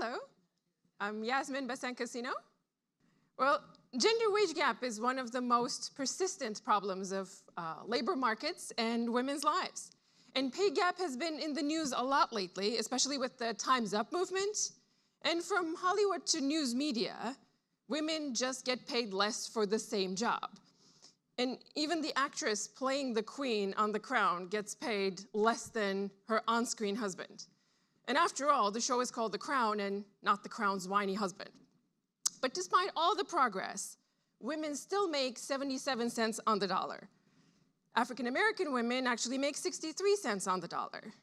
Hello, I'm Yasemin Besen-Casino. Well, gender wage gap is one of the most persistent problems of labor markets and women's lives. And pay gap has been in the news a lot lately, especially with the Time's Up movement. And from Hollywood to news media, women just get paid less for the same job. And even the actress playing the queen on The Crown gets paid less than her on-screen husband. And after all, the show is called The Crown and not The Crown's whiny husband. But despite all the progress, women still make 77 cents on the dollar. African American women actually make 63 cents on the dollar.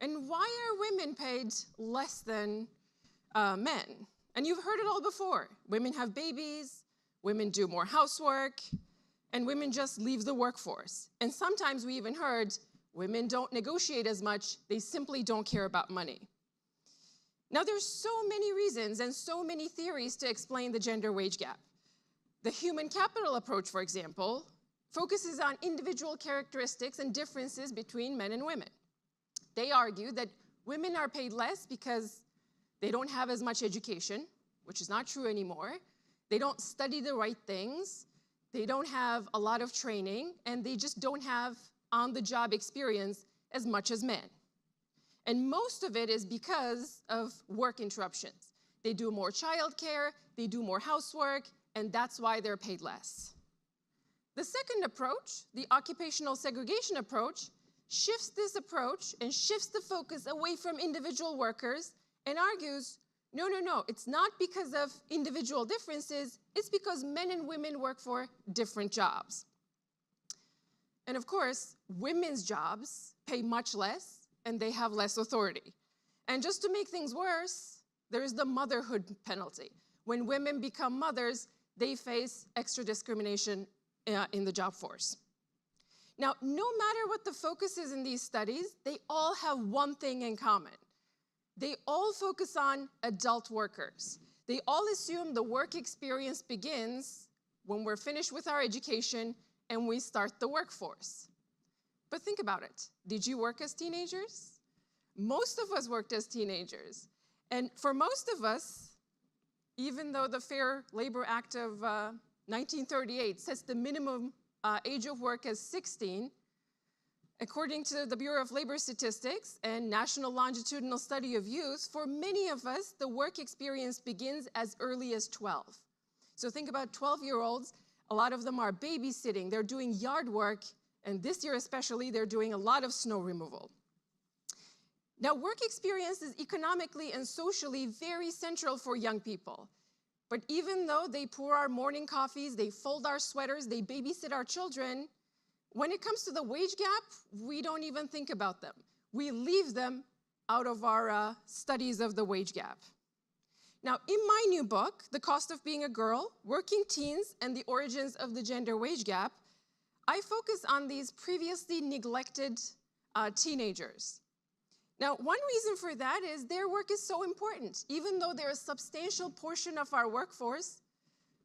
And why are women paid less than men? And you've heard it all before. Women have babies, women do more housework, and women just leave the workforce. And sometimes we even heard women don't negotiate as much, they simply don't care about money. Now there's so many reasons and so many theories to explain the gender wage gap. The human capital approach, for example, focuses on individual characteristics and differences between men and women. They argue that women are paid less because they don't have as much education, which is not true anymore. They don't study the right things. They don't have a lot of training, and they just don't have on-the-job experience as much as men. And most of it is because of work interruptions. They do more childcare, they do more housework, and that's why they're paid less. The second approach, the occupational segregation approach, shifts this approach and shifts the focus away from individual workers and argues, no, it's not because of individual differences, it's because men and women work for different jobs. And of course, women's jobs pay much less and they have less authority. And just to make things worse, there is the motherhood penalty. When women become mothers, they face extra discrimination in the job force. Now, no matter what the focus is in these studies, they all have one thing in common. They all focus on adult workers. They all assume the work experience begins when we're finished with our education and we start the workforce. But think about it. Did you work as teenagers? Most of us worked as teenagers. And for most of us, even though the Fair Labor Act of 1938 sets the minimum age of work as 16, according to the Bureau of Labor Statistics and National Longitudinal Study of Youth, for many of us, the work experience begins as early as 12. So think about 12-year-olds. A lot of them are babysitting. They're doing yard work. And this year especially, they're doing a lot of snow removal. Now, work experience is economically and socially very central for young people. But even though they pour our morning coffees, they fold our sweaters, they babysit our children, when it comes to the wage gap, we don't even think about them. We leave them out of our studies of the wage gap. Now, in my new book, The Cost of Being a Girl, Working Teens and the Origins of the Gender Wage Gap, I focus on these previously neglected teenagers. Now, one reason for that is their work is so important. Even though they're a substantial portion of our workforce,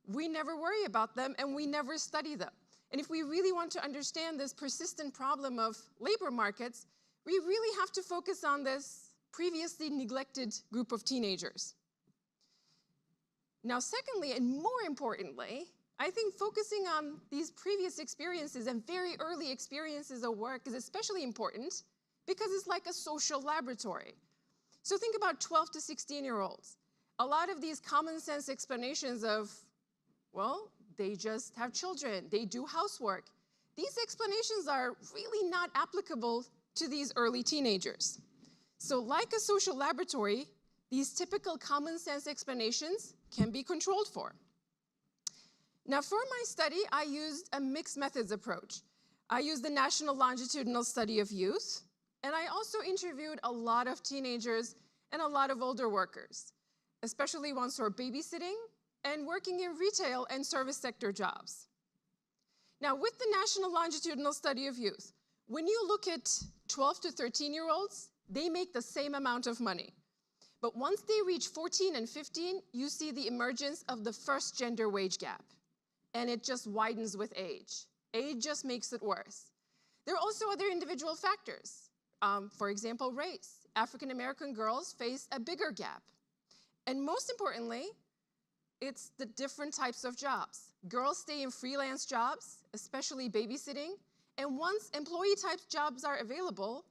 we never worry about them and we never study them. And if we really want to understand this persistent problem of labor markets, we really have to focus on this previously neglected group of teenagers. Now, secondly, and more importantly, I think focusing on these previous experiences and very early experiences of work is especially important because it's like a social laboratory. So think about 12 to 16-year-olds. A lot of these common sense explanations of, well, they just have children, they do housework. These explanations are really not applicable to these early teenagers. So like a social laboratory, these typical common sense explanations can be controlled for. Now for my study, I used a mixed methods approach. I used the National Longitudinal Study of Youth, and I also interviewed a lot of teenagers and a lot of older workers, especially ones who are babysitting and working in retail and service sector jobs. Now, with the National Longitudinal Study of Youth, when you look at 12 to 13-year-olds, they make the same amount of money. But once they reach 14 and 15, you see the emergence of the first gender wage gap. And it just widens with age. Age just makes it worse. There are also other individual factors. For example, race. African American girls face a bigger gap. And most importantly, it's the different types of jobs. Girls stay in freelance jobs, especially babysitting, and once employee-type jobs are available,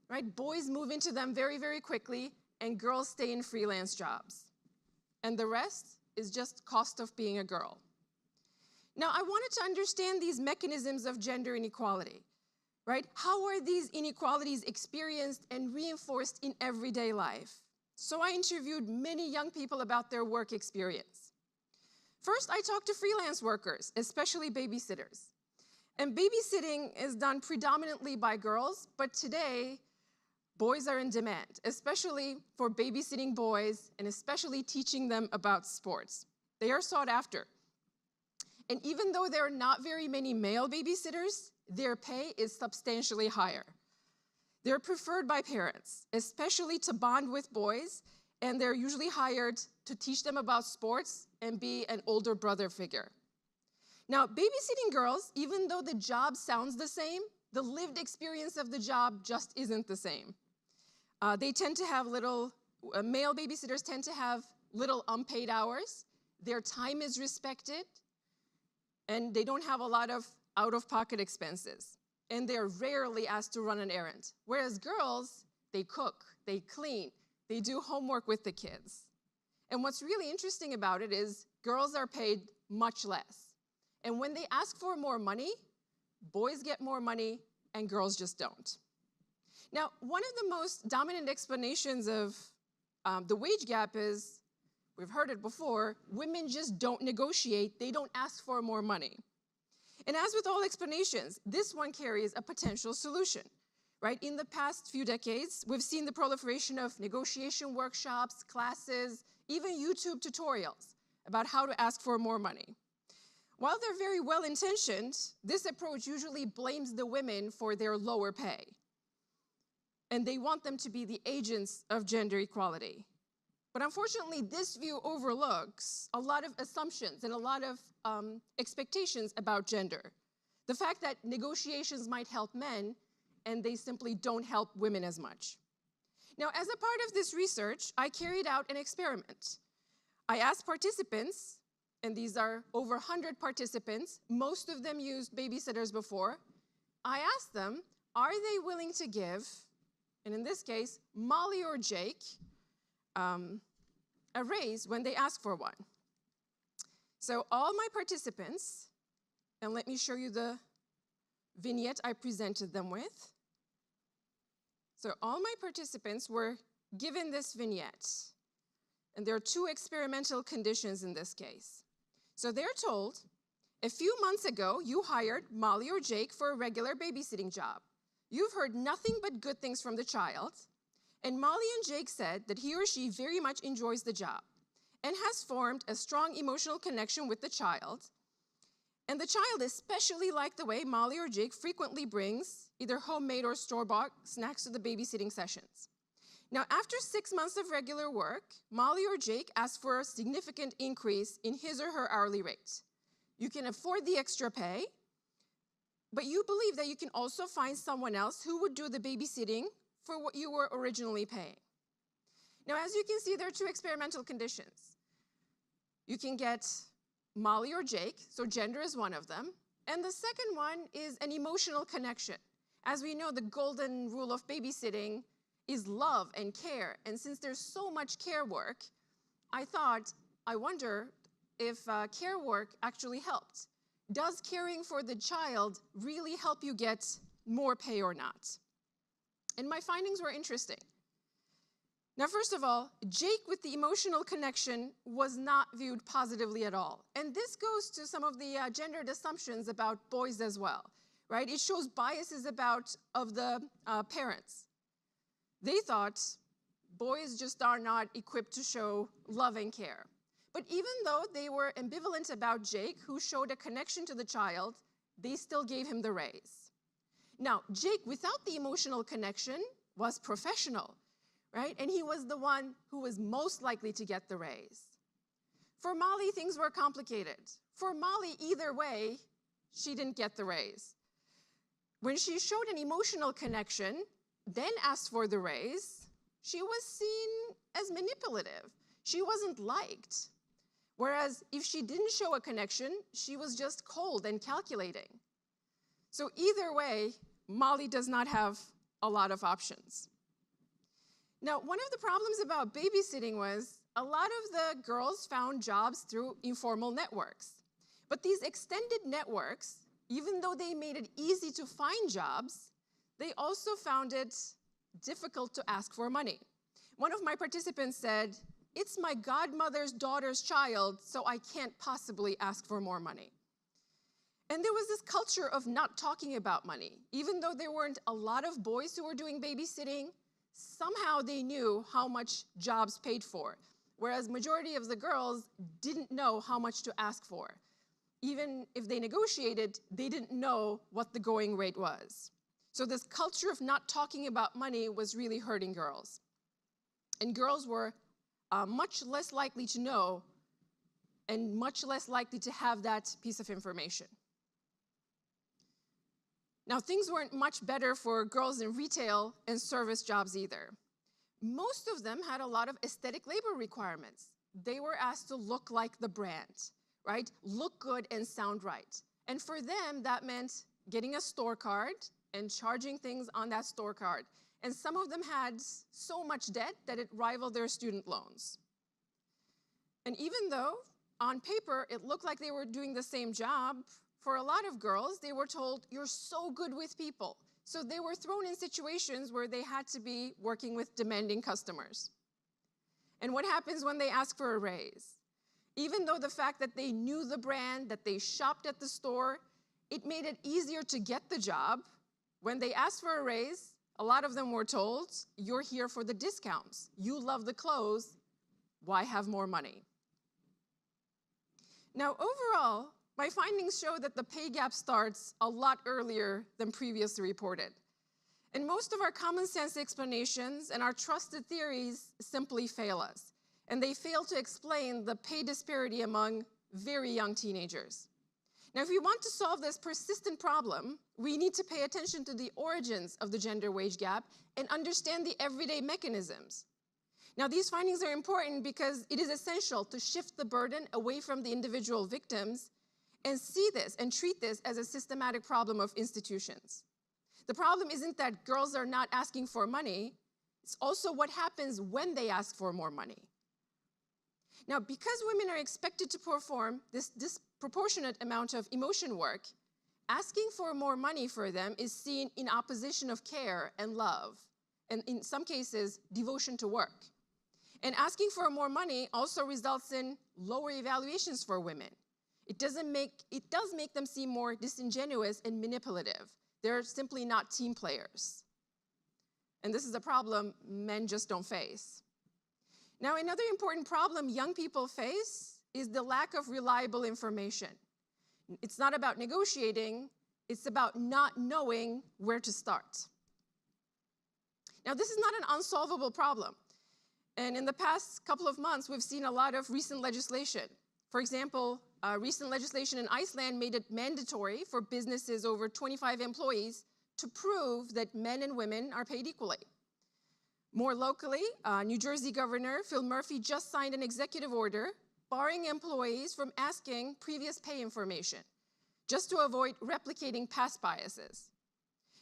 right, boys move into them very, very quickly, and girls stay in freelance jobs. And the rest is just cost of being a girl. Now, I wanted to understand these mechanisms of gender inequality, right? How are these inequalities experienced and reinforced in everyday life? So I interviewed many young people about their work experience. First, I talked to freelance workers, especially babysitters. And babysitting is done predominantly by girls, but today, boys are in demand, especially for babysitting boys and especially teaching them about sports. They are sought after. And even though there are not very many male babysitters, their pay is substantially higher. They're preferred by parents, especially to bond with boys, and they're usually hired to teach them about sports and be an older brother figure. Now, babysitting girls, even though the job sounds the same, the lived experience of the job just isn't the same. They tend to have male babysitters tend to have little unpaid hours. Their time is respected, and they don't have a lot of out-of-pocket expenses. And they're rarely asked to run an errand. Whereas girls, they cook, they clean, they do homework with the kids. And what's really interesting about it is girls are paid much less. And when they ask for more money, boys get more money and girls just don't. Now, one of the most dominant explanations of the wage gap is, we've heard it before, women just don't negotiate, they don't ask for more money. And as with all explanations, this one carries a potential solution, right? In the past few decades, we've seen the proliferation of negotiation workshops, classes, even YouTube tutorials about how to ask for more money. While they're very well-intentioned, this approach usually blames the women for their lower pay. And they want them to be the agents of gender equality. But unfortunately, this view overlooks a lot of assumptions and a lot of expectations about gender. The fact that negotiations might help men, and they simply don't help women as much. Now, as a part of this research, I carried out an experiment. I asked participants, and these are over 100 participants, most of them used babysitters before. I asked them, are they willing to give, and in this case, Molly or Jake, a raise when they ask for one. So all my participants, and let me show you the vignette I presented them with. So all my participants were given this vignette, and there are two experimental conditions in this case. So they're told, a few months ago, you hired Molly or Jake for a regular babysitting job. You've heard nothing but good things from the child, and Molly and Jake said that he or she very much enjoys the job and has formed a strong emotional connection with the child. And the child especially liked the way Molly or Jake frequently brings either homemade or store-bought snacks to the babysitting sessions. Now, after 6 months of regular work, Molly or Jake asked for a significant increase in his or her hourly rate. You can afford the extra pay, but you believe that you can also find someone else who would do the babysitting for what you were originally paying. Now, as you can see, there are two experimental conditions. You can get Molly or Jake, so gender is one of them, and the second one is an emotional connection. As we know, the golden rule of babysitting is love and care, and since there's so much care work, I wonder if care work actually helped. Does caring for the child really help you get more pay or not? And my findings were interesting. Now, first of all, Jake with the emotional connection was not viewed positively at all. And this goes to some of the gendered assumptions about boys as well, right? It shows biases of the parents. They thought boys just are not equipped to show love and care. But even though they were ambivalent about Jake, who showed a connection to the child, they still gave him the raise. Now, Jake, without the emotional connection, was professional, right? And he was the one who was most likely to get the raise. For Molly, things were complicated. For Molly, either way, she didn't get the raise. When she showed an emotional connection, then asked for the raise, she was seen as manipulative. she wasn't liked. Whereas if she didn't show a connection, she was just cold and calculating. So either way, Molly does not have a lot of options. Now, one of the problems about babysitting was a lot of the girls found jobs through informal networks. But these extended networks, even though they made it easy to find jobs, they also found it difficult to ask for money. One of my participants said, "It's my godmother's daughter's child, so I can't possibly ask for more money." And there was this culture of not talking about money. Even though there weren't a lot of boys who were doing babysitting, somehow they knew how much jobs paid for, whereas majority of the girls didn't know how much to ask for. Even if they negotiated, they didn't know what the going rate was. So this culture of not talking about money was really hurting girls. And girls were much less likely to know and much less likely to have that piece of information. Now, things weren't much better for girls in retail and service jobs either. Most of them had a lot of aesthetic labor requirements. They were asked to look like the brand, right? Look good and sound right. And for them, that meant getting a store card and charging things on that store card. And some of them had so much debt that it rivaled their student loans. And even though on paper it looked like they were doing the same job, for a lot of girls, they were told, "You're so good with people." So they were thrown in situations where they had to be working with demanding customers. And what happens when they ask for a raise? Even though the fact that they knew the brand, that they shopped at the store, it made it easier to get the job. When they asked for a raise, a lot of them were told, "You're here for the discounts. You love the clothes. Why have more money?" Now, overall, my findings show that the pay gap starts a lot earlier than previously reported. And most of our common sense explanations and our trusted theories simply fail us. And they fail to explain the pay disparity among very young teenagers. Now, if we want to solve this persistent problem, we need to pay attention to the origins of the gender wage gap and understand the everyday mechanisms. Now, these findings are important because it is essential to shift the burden away from the individual victims and see this and treat this as a systematic problem of institutions. The problem isn't that girls are not asking for money, it's also what happens when they ask for more money. Now, because women are expected to perform this disproportionate amount of emotion work, asking for more money for them is seen in opposition of care and love, and in some cases, devotion to work. And asking for more money also results in lower evaluations for women. It does make them seem more disingenuous and manipulative. They're simply not team players. And this is a problem men just don't face. Now, another important problem young people face is the lack of reliable information. It's not about negotiating, it's about not knowing where to start. Now, this is not an unsolvable problem. And in the past couple of months, we've seen a lot of recent legislation. For example, recent legislation in Iceland made it mandatory for businesses over 25 employees to prove that men and women are paid equally. More locally, New Jersey Governor Phil Murphy just signed an executive order barring employees from asking previous pay information, just to avoid replicating past biases.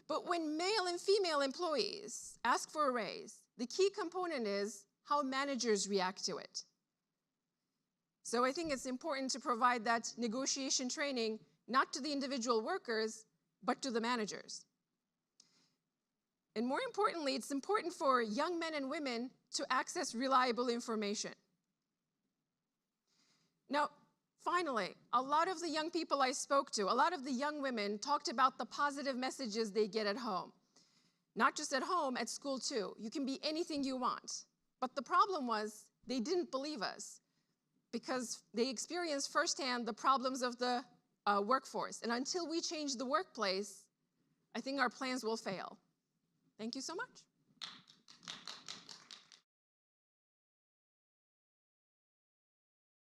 But when male and female employees ask for a raise, the key component is how managers react to it. So I think it's important to provide that negotiation training, not to the individual workers, but to the managers. And more importantly, it's important for young men and women to access reliable information. Now, finally, a lot of the young people I spoke to, a lot of the young women talked about the positive messages they get at home. Not just at home, at school too. You can be anything you want. But the problem was they didn't believe us because they experienced firsthand the problems of the workforce. And until we change the workplace, I think our plans will fail. Thank you so much.